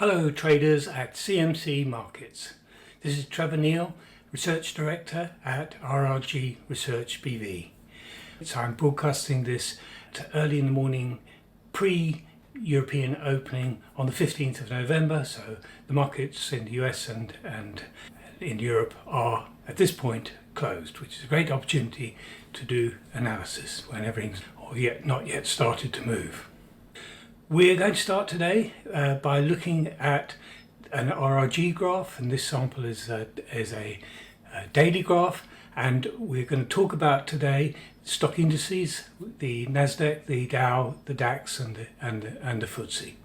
Hello traders at CMC Markets. This is Trevor Neal, Research Director at RRG Research BV. So I'm broadcasting this early in the morning pre-European opening on the 15th of November. So the markets in the US and in Europe are at this point closed, which is a great opportunity to do analysis when everything's not yet started to move. We're going to start today by looking at an RRG graph, and this sample is a daily graph, and we're going to talk about today stock indices, the Nasdaq, the Dow, the Dax and the FTSE.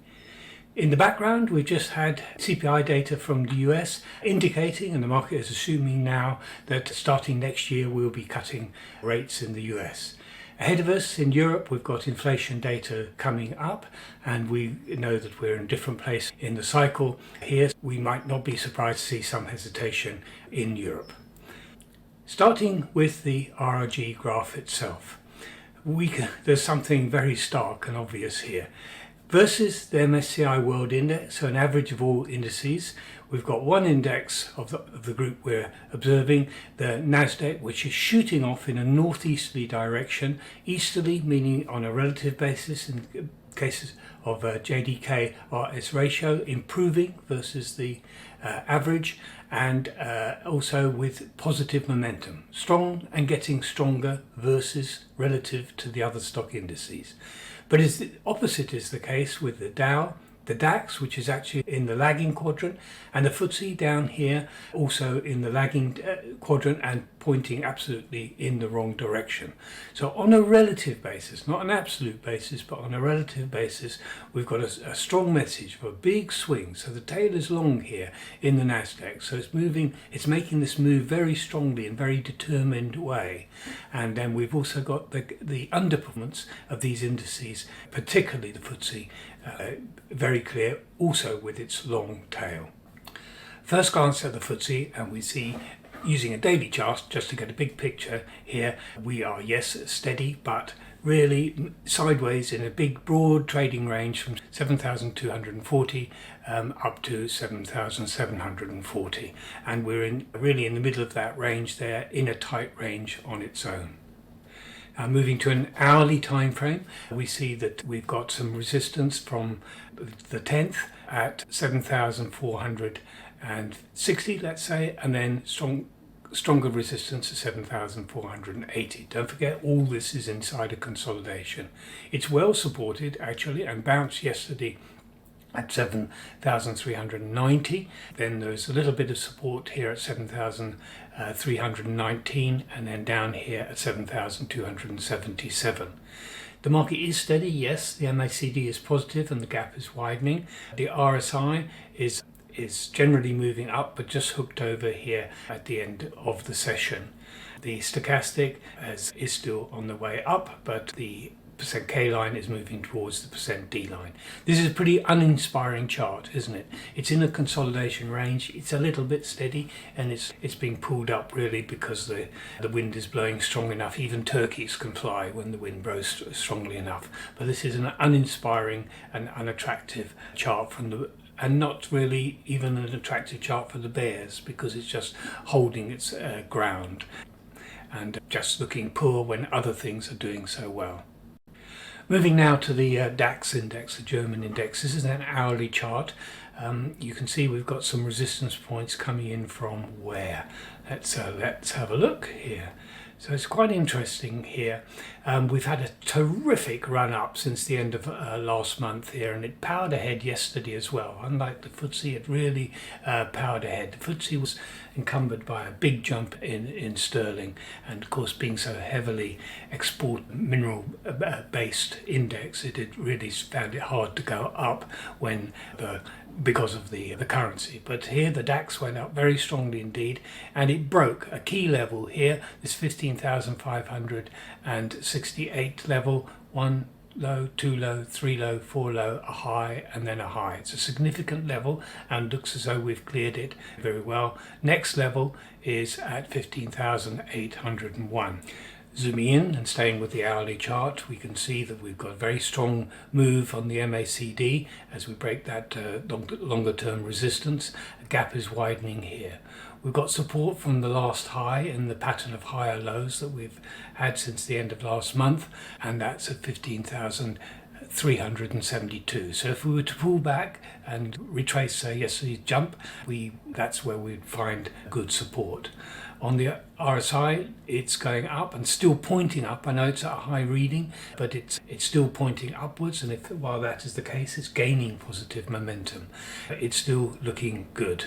In the background, we've just had CPI data from the US indicating, and the market is assuming now, that starting next year we'll be cutting rates in the US. Ahead of us in Europe, we've got inflation data coming up, and we know that we're in a different place in the cycle. Here, we might not be surprised to see some hesitation in Europe. Starting with the RRG graph itself, there's something very stark and obvious here. Versus the MSCI World Index, so an average of all indices, we've got one index of the group we're observing, the Nasdaq, which is shooting off in a northeasterly direction, easterly meaning on a relative basis in cases of JDK RS ratio, improving versus the average, and also with positive momentum, strong and getting stronger versus relative to the other stock indices. But the opposite is the case with the Dow, the Dax, which is actually in the lagging quadrant, and the FTSE down here also in the lagging quadrant and pointing absolutely in the wrong direction. So on a relative basis, not an absolute basis, but on a relative basis, we've got a strong message for a big swing. So the tail is long here in the Nasdaq. So it's making this move very strongly in very determined way. And then we've also got the underperformance of these indices, particularly the FTSE, very clear also with its long tail. First glance at the FTSE, and we see, using a daily chart just to get a big picture here, we are, yes, steady, but really sideways in a big broad trading range from 7,240 up to 7,740, and we're really in the middle of that range there, in a tight range on its own. Moving to an hourly time frame, we see that we've got some resistance from the 10th at 7,460, let's say, and then stronger resistance at 7,480. Don't forget, all this is inside a consolidation. It's well supported actually, and bounced yesterday at 7,390. Then there's a little bit of support here at 7,319, and then down here at 7,277. The market is steady, yes, the MACD is positive and the gap is widening. The RSI is generally moving up, but just hooked over here at the end of the session. The stochastic is still on the way up, but the percent K line is moving towards the percent D line. This is a pretty uninspiring chart, isn't it? It's in a consolidation range. It's a little bit steady, and it's being pulled up really because the wind is blowing strong enough. Even turkeys can fly when the wind blows strongly enough. But this is an uninspiring and unattractive chart and not really even an attractive chart for the bears, because it's just holding its ground and just looking poor when other things are doing so well. Moving now to the DAX index, the German index. This is an hourly chart. You can see we've got some resistance points coming in from where. Let's have a look here. So it's quite interesting here. We've had a terrific run up since the end of last month here, and it powered ahead yesterday as well. Unlike the FTSE, it really powered ahead. The FTSE was encumbered by a big jump in sterling, and of course, being so heavily export mineral based index, it had really found it hard to go up because of the currency. But here the DAX went up very strongly indeed, and it broke a key level here, this 15,568 level. One low, two low, three low, four low, a high, and then a high. It's a significant level and looks as though we've cleared it very well. Next level is at 15,801. Zooming in and staying with the hourly chart, we can see that we've got a very strong move on the MACD as we break that longer term resistance. A gap is widening here. We've got support from the last high in the pattern of higher lows that we've had since the end of last month, and that's at 15,372. So if we were to pull back and retrace yesterday's jump, that's where we'd find good support. On the RSI, it's going up and still pointing up. I know it's at a high reading, but it's still pointing upwards, and while that is the case, it's gaining positive momentum. It's still looking good.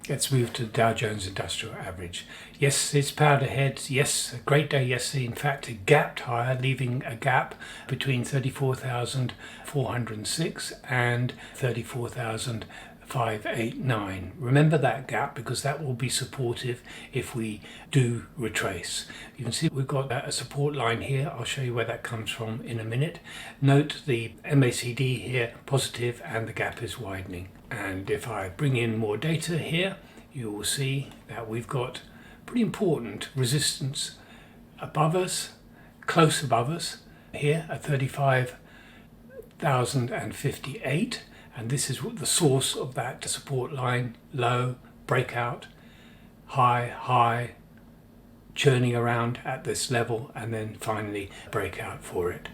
Let's move to the Dow Jones Industrial Average. Yes, it's powered ahead. Yes, a great day yesterday. In fact, it gapped higher, leaving a gap between 34,406 and 34,589. Remember that gap, because that will be supportive if we do retrace. You can see we've got a support line here. I'll show you where that comes from in a minute. Note the MACD here positive and the gap is widening. And if I bring in more data here, you will see that we've got pretty important resistance above us, close above us, here at 35,058. And this is the source of that support line: low, breakout, high, churning around at this level, and then finally breakout for it.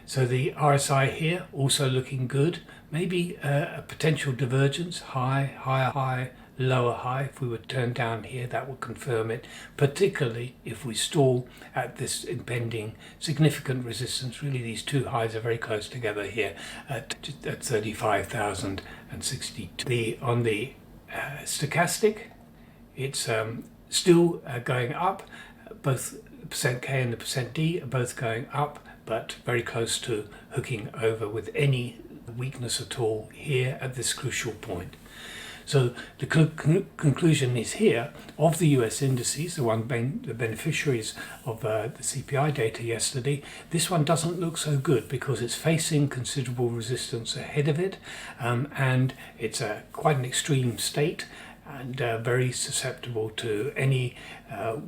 So the RSI here also looking good. Maybe a potential divergence: high, higher, lower high. If we were to turn down here, that will confirm it, particularly if we stall at this impending significant resistance. Really, these two highs are very close together here at 35,062. On the stochastic, it's still going up. Both the %K and the %D are both going up, but very close to hooking over with any weakness at all here at this crucial point. So the conclusion is here of the US indices, the beneficiaries of the CPI data yesterday. This one doesn't look so good because it's facing considerable resistance ahead of it, and it's quite an extreme state, and very susceptible to any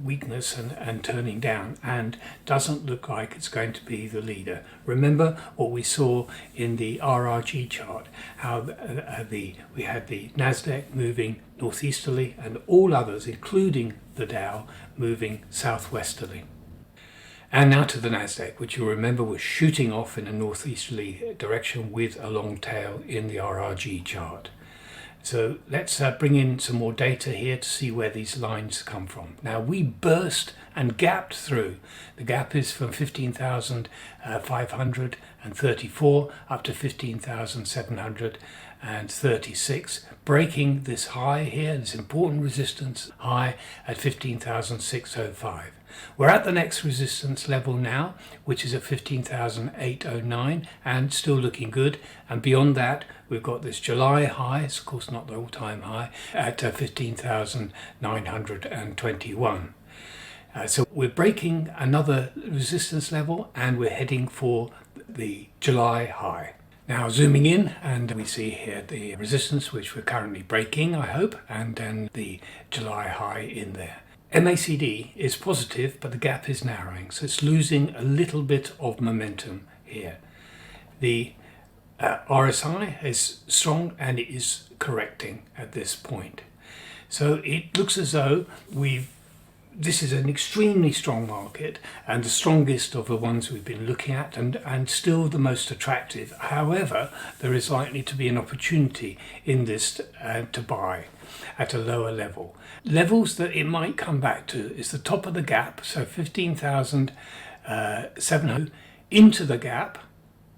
weakness and turning down, and doesn't look like it's going to be the leader. Remember what we saw in the RRG chart, how we had the Nasdaq moving northeasterly and all others, including the Dow, moving southwesterly. And now to the Nasdaq, which you'll remember was shooting off in a northeasterly direction with a long tail in the RRG chart. So let's bring in some more data here to see where these lines come from. Now we burst and gapped through. The gap is from 15,534 up to 15,736, breaking this high here, this important resistance high at 15,605. We're at the next resistance level now, which is at 15,809, and still looking good. And beyond that, we've got this July high, it's of course not the all-time high, at 15,921. So we're breaking another resistance level, and we're heading for the July high. Now zooming in, and we see here the resistance, which we're currently breaking, I hope, and then the July high in there. MACD is positive, but the gap is narrowing, so it's losing a little bit of momentum here. The RSI is strong, and it is correcting at this point. So it looks as though this is an extremely strong market, and the strongest of the ones we've been looking at, and still the most attractive. However, there is likely to be an opportunity in this to buy at a lower level. Levels that it might come back to is the top of the gap, so 15,700 into the gap.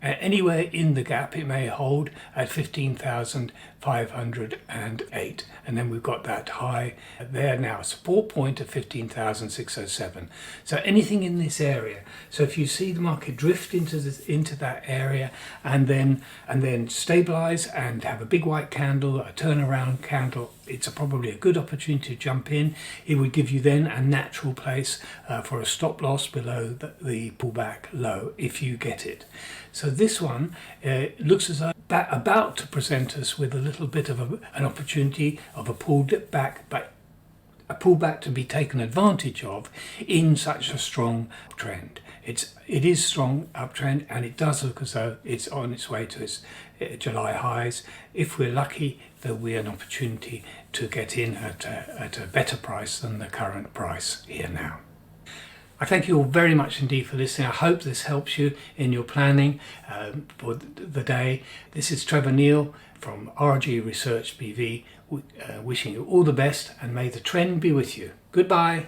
Anywhere in the gap it may hold at 15,508, and then we've got that high there now, support point of 15,607. So anything in this area. So if you see the market drift into that area and then stabilize and have a big white candle, a turnaround candle, it's probably a good opportunity to jump in. It would give you then a natural place for a stop loss below the pullback low if you get it. So this one looks as though about to present us with a little bit of an opportunity of a pulled back, but a pullback to be taken advantage of in such a strong trend. It is strong uptrend, and it does look as though it's on its way to its July highs. If we're lucky, there'll be an opportunity to get in at a better price than the current price here now. I thank you all very much indeed for listening. I hope this helps you in your planning for the day. This is Trevor Neal from RRG Research BV, wishing you all the best, and may the trend be with you. Goodbye.